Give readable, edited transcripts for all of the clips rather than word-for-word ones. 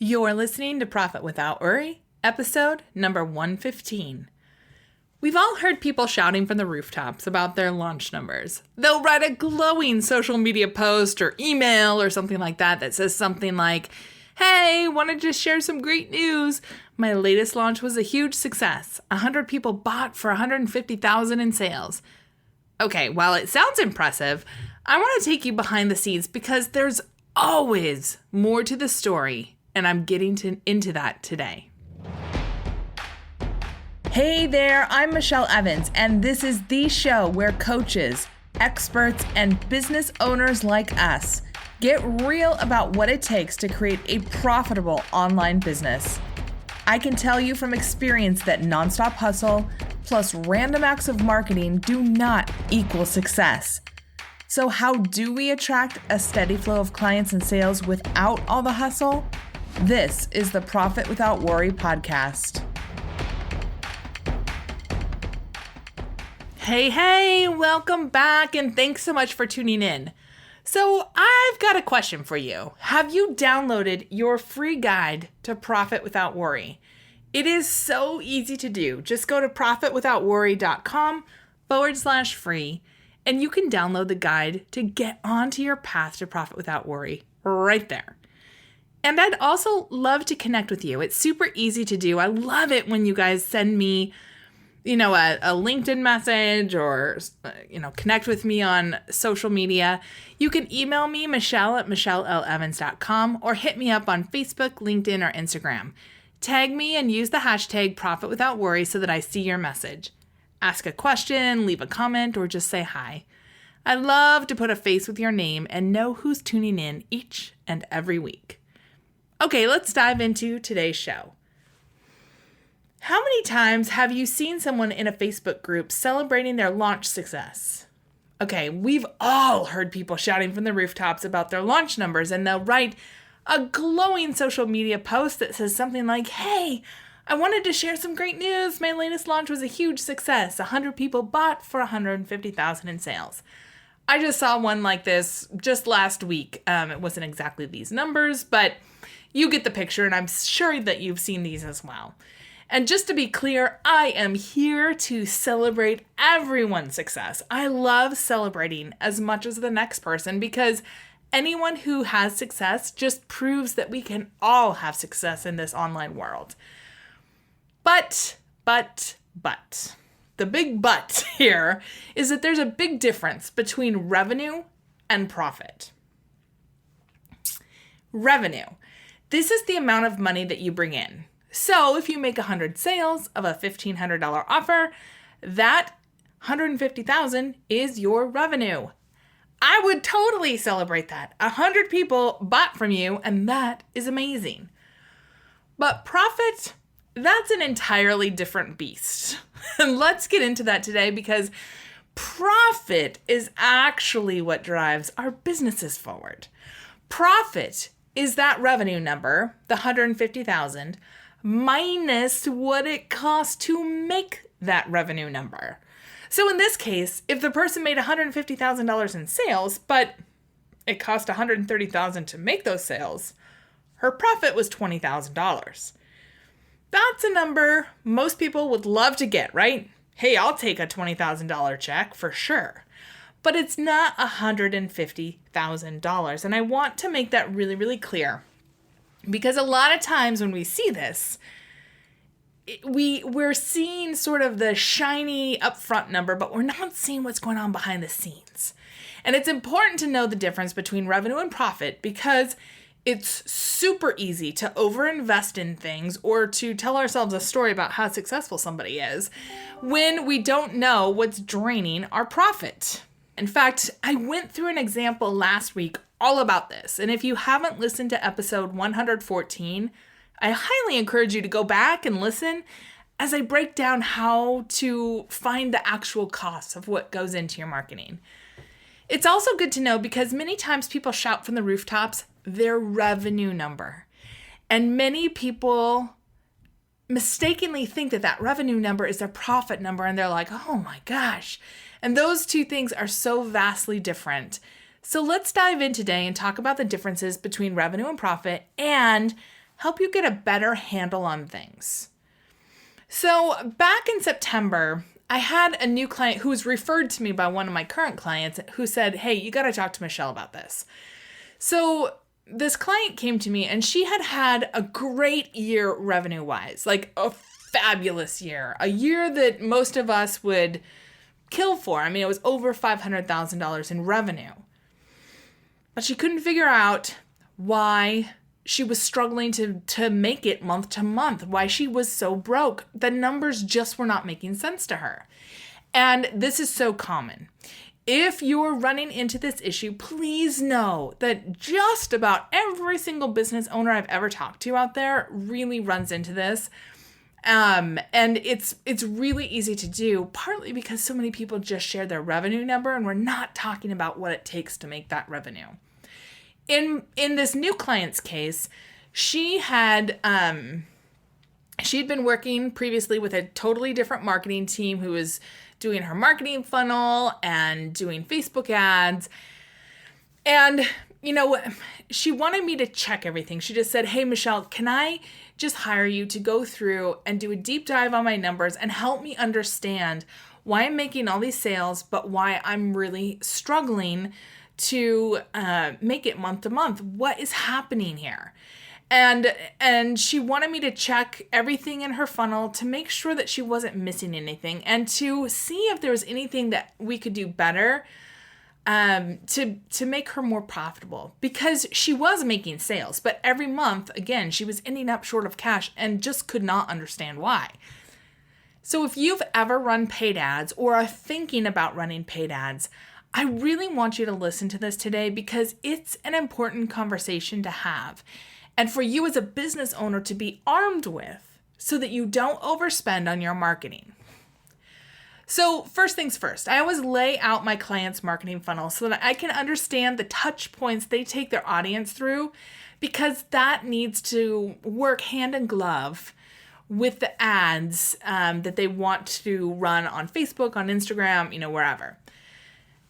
You're listening to Profit Without Worry, episode number 115. We've all heard people shouting from the rooftops about their launch numbers. They'll write a glowing social media post or email or something like that says something like, "Hey, wanted to share some great news. My latest launch was a huge success. 100 people bought for 150,000 in sales." Okay, while it sounds impressive, I want to take you behind the scenes because there's always more to the story. And I'm getting into that today. Hey there, I'm Michelle Evans, and this is the show where coaches, experts, and business owners like us get real about what it takes to create a profitable online business. I can tell you from experience that nonstop hustle plus random acts of marketing do not equal success. So how do we attract a steady flow of clients and sales without all the hustle? This is the Profit Without Worry podcast. Hey, welcome back, and thanks so much for tuning in. So I've got a question for you. Have you downloaded your free guide to Profit Without Worry? It is so easy to do. Just go to profitwithoutworry.com/free, and you can download the guide to get onto your path to Profit Without Worry right there. And I'd also love to connect with you. It's super easy to do. I love it when you guys send me, a LinkedIn message or, connect with me on social media. You can email me, michelle@michelleLevans.com, or hit me up on Facebook, LinkedIn, or Instagram. Tag me and use the hashtag Profit Without Worry so that I see your message. Ask a question, leave a comment, or just say hi. I love to put a face with your name and know who's tuning in each and every week. Okay, let's dive into today's show. How many times have you seen someone in a Facebook group celebrating their launch success? Okay, we've all heard people shouting from the rooftops about their launch numbers, and they'll write a glowing social media post that says something like, "Hey, I wanted to share some great news. My latest launch was a huge success. 100 people bought for 150,000 in sales." I just saw one like this just last week. It wasn't exactly these numbers, but you get the picture, and I'm sure that you've seen these as well. And just to be clear, I am here to celebrate everyone's success. I love celebrating as much as the next person because anyone who has success just proves that we can all have success in this online world. But, the big but here is that there's a big difference between revenue and profit. Revenue. This is the amount of money that you bring in. So if you make 100 sales of a $1,500 offer, that $150,000 is your revenue. I would totally celebrate that. 100 people bought from you, and that is amazing. But profit, that's an entirely different beast. And let's get into that today because profit is actually what drives our businesses forward. Profit is that revenue number, the 150,000, minus what it costs to make that revenue number. So in this case, if the person made $150,000 in sales, but it cost $130,000 to make those sales, her profit was $20,000. That's a number most people would love to get, right? Hey, I'll take a $20,000 check for sure. But it's not $150,000. And I want to make that really, really clear. Because a lot of times when we see this, we're seeing sort of the shiny upfront number, but we're not seeing what's going on behind the scenes. And it's important to know the difference between revenue and profit because it's super easy to overinvest in things or to tell ourselves a story about how successful somebody is when we don't know what's draining our profit. In fact, I went through an example last week all about this. And if you haven't listened to episode 114, I highly encourage you to go back and listen as I break down how to find the actual costs of what goes into your marketing. It's also good to know because many times people shout from the rooftops their revenue number. And many people mistakenly think that that revenue number is their profit number. And they're like, oh my gosh. And those two things are so vastly different. So let's dive in today and talk about the differences between revenue and profit and help you get a better handle on things. So back in September, I had a new client who was referred to me by one of my current clients who said, hey, you got to talk to Michelle about this. So this client came to me and she had a great year revenue-wise, like a fabulous year, a year that most of us would kill for. I mean, it was over $500,000 in revenue. But she couldn't figure out why she was struggling to make it month to month, why she was so broke. The numbers just were not making sense to her. And this is so common. If you're running into this issue, please know that just about every single business owner I've ever talked to out there really runs into this. And it's really easy to do, partly because so many people just share their revenue number and we're not talking about what it takes to make that revenue. In this new client's case, she'd been working previously with a totally different marketing team who was doing her marketing funnel and doing Facebook ads. And, she wanted me to check everything. She just said, hey, Michelle, can I just hire you to go through and do a deep dive on my numbers and help me understand why I'm making all these sales, but why I'm really struggling to make it month to month? What is happening here? And she wanted me to check everything in her funnel to make sure that she wasn't missing anything and to see if there was anything that we could do better to make her more profitable, because she was making sales, but every month, again, she was ending up short of cash and just could not understand why. So if you've ever run paid ads or are thinking about running paid ads, I really want you to listen to this today because it's an important conversation to have and for you as a business owner to be armed with so that you don't overspend on your marketing. So first things first, I always lay out my clients' marketing funnel so that I can understand the touch points they take their audience through, because that needs to work hand in glove with the ads that they want to run on Facebook, on Instagram, wherever.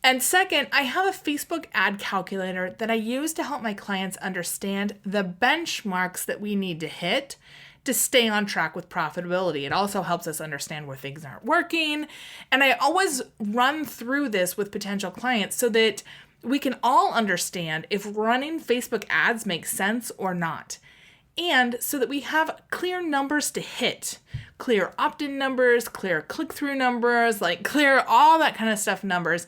And second, I have a Facebook ad calculator that I use to help my clients understand the benchmarks that we need to hit to stay on track with profitability. It also helps us understand where things aren't working. And I always run through this with potential clients so that we can all understand if running Facebook ads makes sense or not. And so that we have clear numbers to hit, clear opt-in numbers, clear click-through numbers, clear all that kind of stuff numbers,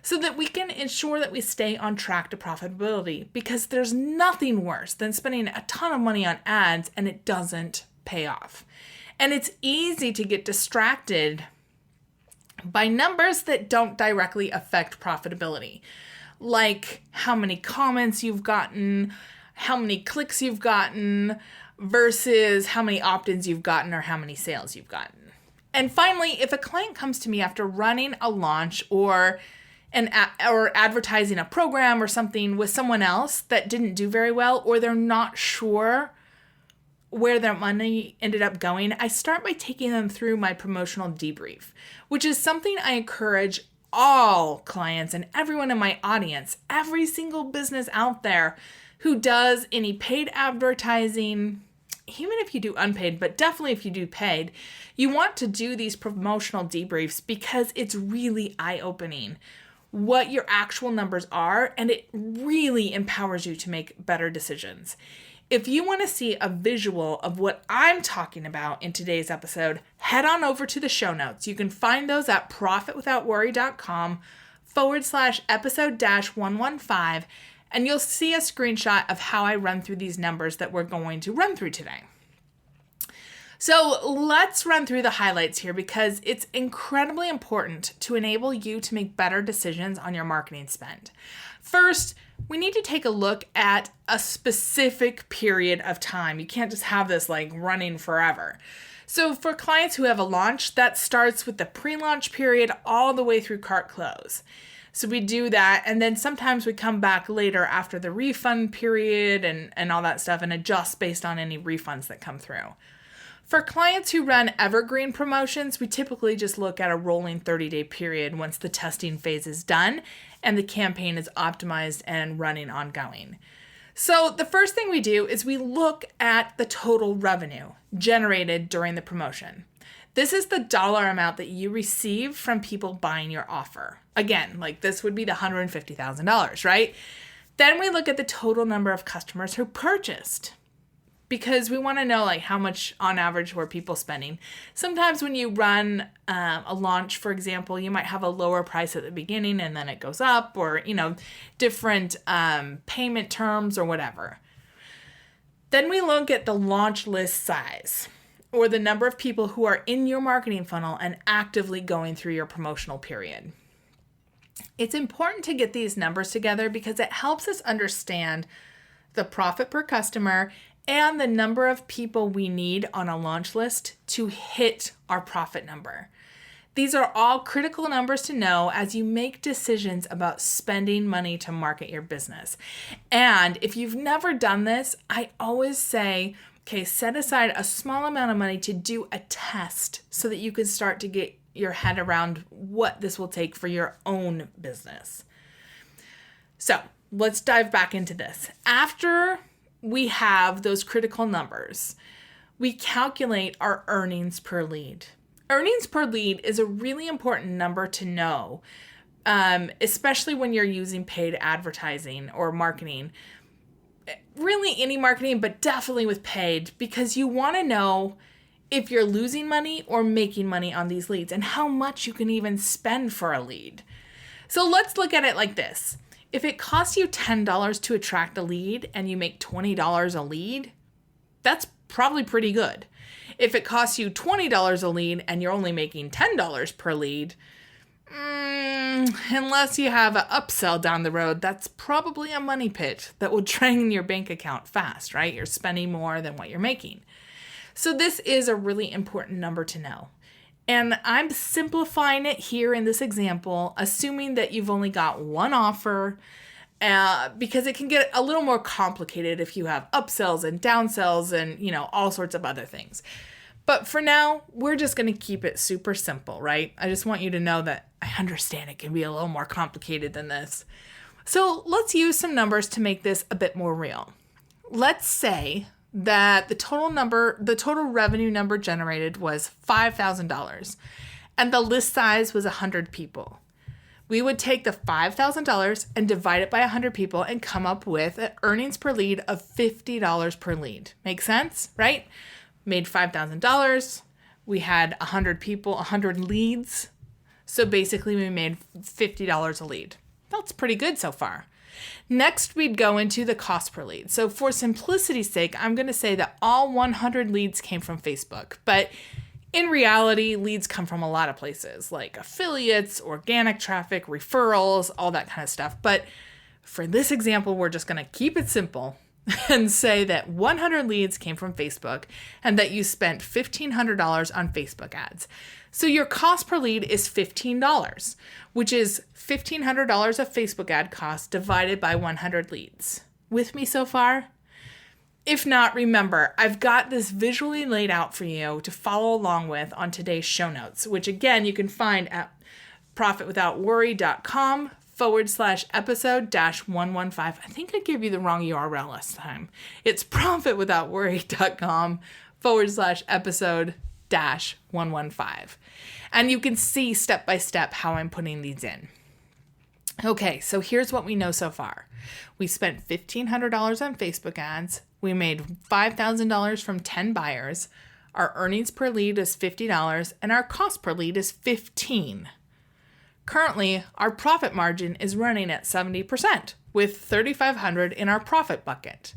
so that we can ensure that we stay on track to profitability, because there's nothing worse than spending a ton of money on ads and it doesn't pay off. And it's easy to get distracted by numbers that don't directly affect profitability, like how many comments you've gotten, how many clicks you've gotten, versus how many opt-ins you've gotten or how many sales you've gotten. And finally, if a client comes to me after running a launch or advertising a program or something with someone else that didn't do very well, or they're not sure where their money ended up going, I start by taking them through my promotional debrief, which is something I encourage all clients and everyone in my audience, every single business out there who does any paid advertising, even if you do unpaid, but definitely if you do paid, you want to do these promotional debriefs because it's really eye-opening what your actual numbers are, and it really empowers you to make better decisions. If you want to see a visual of what I'm talking about in today's episode, head on over to the show notes. You can find those at profitwithoutworry.com/episode-115, and you'll see a screenshot of how I run through these numbers that we're going to run through today. So let's run through the highlights here because it's incredibly important to enable you to make better decisions on your marketing spend. First, we need to take a look at a specific period of time. You can't just have this running forever. So for clients who have a launch, that starts with the pre-launch period all the way through cart close. So we do that, and then sometimes we come back later after the refund period and all that stuff and adjust based on any refunds that come through. For clients who run evergreen promotions, we typically just look at a rolling 30-day period once the testing phase is done and the campaign is optimized and running ongoing. So the first thing we do is we look at the total revenue generated during the promotion. This is the dollar amount that you receive from people buying your offer. Again, like this would be the $150,000, right? Then we look at the total number of customers who purchased, because we want to know like how much on average were people spending. Sometimes when you run a launch, for example, you might have a lower price at the beginning and then it goes up, or, different payment terms or whatever. Then we look at the launch list size, or the number of people who are in your marketing funnel and actively going through your promotional period. It's important to get these numbers together because it helps us understand the profit per customer and the number of people we need on a launch list to hit our profit number. These are all critical numbers to know as you make decisions about spending money to market your business. And if you've never done this, I always say, okay, set aside a small amount of money to do a test so that you can start to get your head around what this will take for your own business. So let's dive back into this. After we have those critical numbers, we calculate our earnings per lead. Earnings per lead is a really important number to know, especially when you're using paid advertising or marketing. Really any marketing, but definitely with paid, because you want to know if you're losing money or making money on these leads and how much you can even spend for a lead. So let's look at it like this. If it costs you $10 to attract a lead and you make $20 a lead, that's probably pretty good. If it costs you $20 a lead and you're only making $10 per lead, unless you have an upsell down the road, that's probably a money pit that will drain your bank account fast, right? You're spending more than what you're making. So this is a really important number to know. And I'm simplifying it here in this example, assuming that you've only got one offer, because it can get a little more complicated if you have upsells and downsells and, all sorts of other things. But for now, we're just going to keep it super simple, right? I just want you to know that I understand it can be a little more complicated than this. So let's use some numbers to make this a bit more real. Let's say that the total revenue number generated was $5,000 and the list size was 100 people. We would take the $5,000 and divide it by 100 people and come up with an earnings per lead of $50 per lead. Make sense, right? Made $5,000. We had 100 people, 100 leads. So basically we made $50 a lead. That's pretty good so far. Next, we'd go into the cost per lead. So for simplicity's sake, I'm going to say that all 100 leads came from Facebook. But in reality, leads come from a lot of places like affiliates, organic traffic, referrals, all that kind of stuff. But for this example, we're just going to keep it simple and say that 100 leads came from Facebook and that you spent $1,500 on Facebook ads. So your cost per lead is $15, which is $1,500 of Facebook ad cost divided by 100 leads. With me so far? If not, remember, I've got this visually laid out for you to follow along with on today's show notes, which again, you can find at profitwithoutworry.com/episode-115. I think I gave you the wrong URL last time. It's profitwithoutworry.com/episode-115. And you can see step by step how I'm putting these in. Okay, so here's what we know so far. We spent $1,500 on Facebook ads. We made $5,000 from 10 buyers. Our earnings per lead is $50 and our cost per lead is $15. Currently, our profit margin is running at 70% with $3,500 in our profit bucket.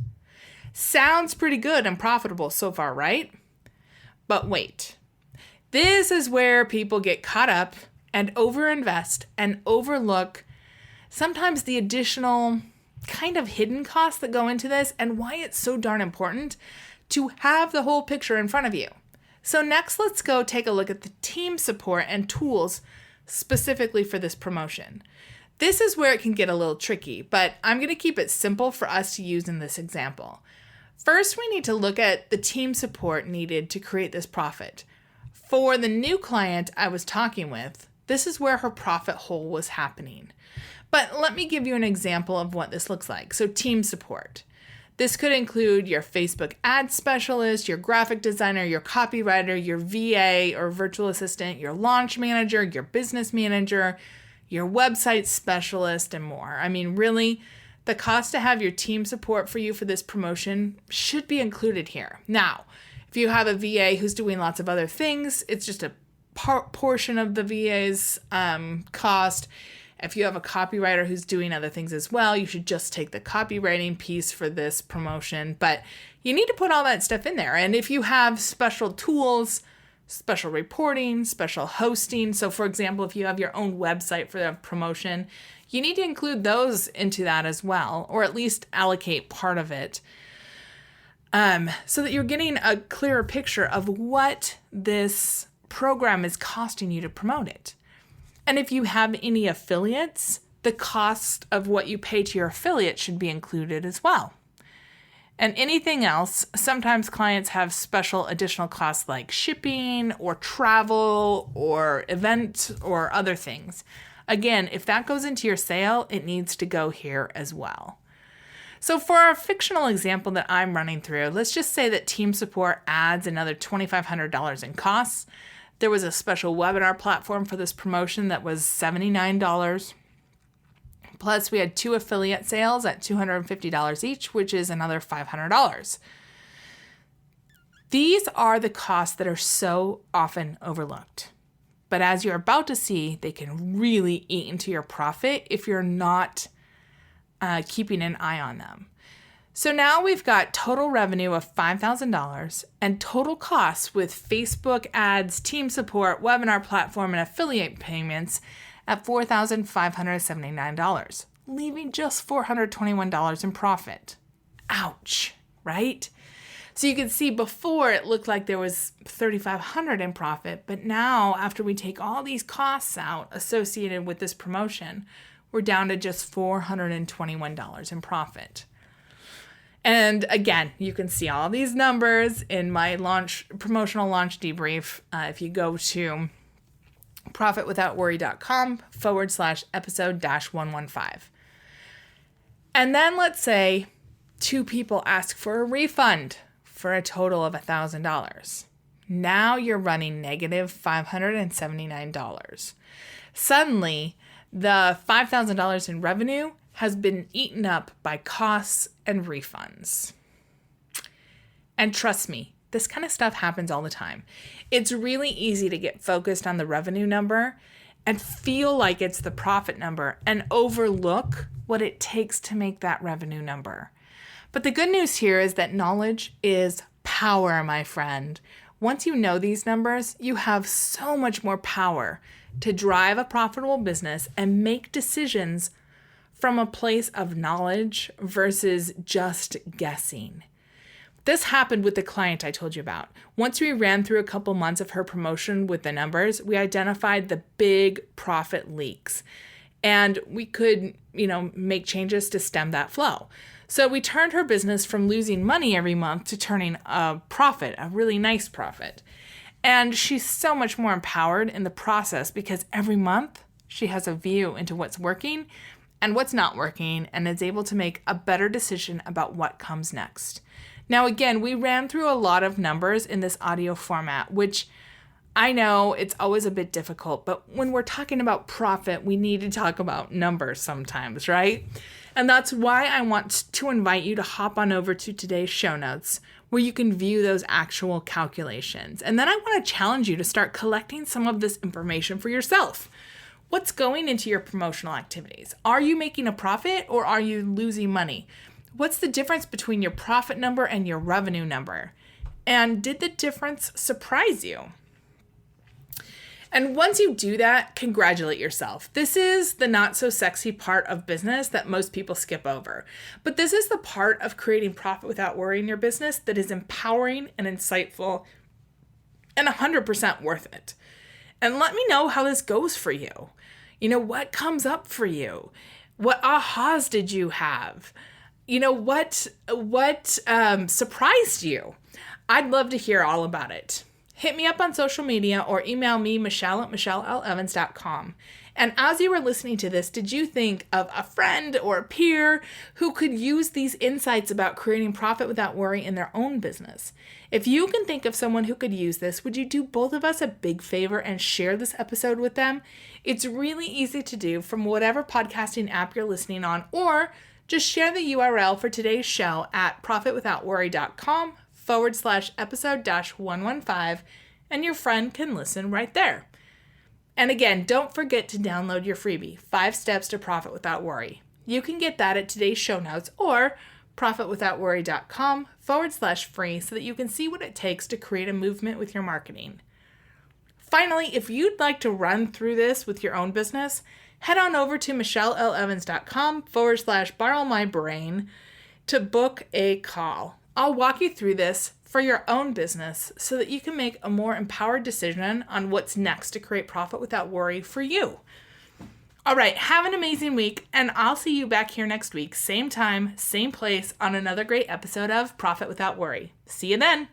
Sounds pretty good and profitable so far, right? But wait. This is where people get caught up and overinvest and overlook sometimes the additional kind of hidden costs that go into this and why it's so darn important to have the whole picture in front of you. So next, let's go take a look at the team support and tools specifically for this promotion. This is where it can get a little tricky, but I'm going to keep it simple for us to use in this example. First, we need to look at the team support needed to create this profit. For the new client I was talking with, this is where her profit hole was happening. But let me give you an example of what this looks like. So team support. This could include your Facebook ad specialist, your graphic designer, your copywriter, your VA or virtual assistant, your launch manager, your business manager, your website specialist, and more. I mean, really, the cost to have your team support for you for this promotion should be included here. Now, if you have a VA who's doing lots of other things, it's just a portion of the VA's cost. If you have a copywriter who's doing other things as well, you should just take the copywriting piece for this promotion. But you need to put all that stuff in there. And if you have special tools, special reporting, special hosting. So for example, if you have your own website for the promotion, you need to include those into that as well, or at least allocate part of it. So that you're getting a clearer picture of what this program is costing you to promote it. And if you have any affiliates, the cost of what you pay to your affiliate should be included as well. And anything else, sometimes clients have special additional costs like shipping or travel or event or other things. Again, if that goes into your sale, it needs to go here as well. So for our fictional example that I'm running through, let's just say that team support adds another $2,500 in costs. There was a special webinar platform for this promotion that was $79. Plus, we had 2 affiliate sales at $250 each, which is another $500. These are the costs that are so often overlooked. But as you're about to see, they can really eat into your profit if you're not keeping an eye on them. So now we've got total revenue of $5,000 and total costs with Facebook ads, team support, webinar platform, and affiliate payments at $4,579, leaving just $421 in profit. Ouch, right? So you can see before it looked like there was $3,500 in profit, but now after we take all these costs out associated with this promotion, we're down to just $421 in profit. And again, you can see all these numbers in my promotional launch debrief. If you go to profitwithoutworry.com/episode-115. And then let's say 2 people ask for a refund for a total of $1,000. Now you're running negative $579. Suddenly, the $5,000 in revenue has been eaten up by costs and refunds. And trust me, this kind of stuff happens all the time. It's really easy to get focused on the revenue number and feel like it's the profit number and overlook what it takes to make that revenue number. But the good news here is that knowledge is power, my friend. Once you know these numbers, you have so much more power to drive a profitable business and make decisions from a place of knowledge versus just guessing. This happened with the client I told you about. Once we ran through a couple months of her promotion with the numbers, we identified the big profit leaks. And we could, make changes to stem that flow. So we turned her business from losing money every month to turning a profit, a really nice profit. And she's so much more empowered in the process because every month she has a view into what's working and what's not working and is able to make a better decision about what comes next. Now, again, we ran through a lot of numbers in this audio format, which I know it's always a bit difficult, but when we're talking about profit, we need to talk about numbers sometimes, right? And that's why I want to invite you to hop on over to today's show notes where you can view those actual calculations. And then I want to challenge you to start collecting some of this information for yourself. What's going into your promotional activities? Are you making a profit or are you losing money? What's the difference between your profit number and your revenue number? And did the difference surprise you? And once you do that, congratulate yourself. This is the not so sexy part of business that most people skip over. But this is the part of creating profit without worry in your business that is empowering and insightful and 100% worth it. And let me know how this goes for you. What comes up for you? What ahas did you have? What surprised you? I'd love to hear all about it. Hit me up on social media or email me, Michelle at michelleLevans.com. And as you were listening to this, did you think of a friend or a peer who could use these insights about creating profit without worry in their own business? If you can think of someone who could use this, would you do both of us a big favor and share this episode with them? It's really easy to do from whatever podcasting app you're listening on, or just share the URL for today's show at profitwithoutworry.com/episode-115, and your friend can listen right there. And again, don't forget to download your freebie, 5 Steps to Profit Without Worry. You can get that at today's show notes or profitwithoutworry.com/free so that you can see what it takes to create a movement with your marketing. Finally, if you'd like to run through this with your own business, head on over to michellelevans.com/borrowmybrain to book a call. I'll walk you through this for your own business so that you can make a more empowered decision on what's next to create profit without worry for you. All right, have an amazing week, and I'll see you back here next week, same time, same place, on another great episode of Profit Without Worry. See you then.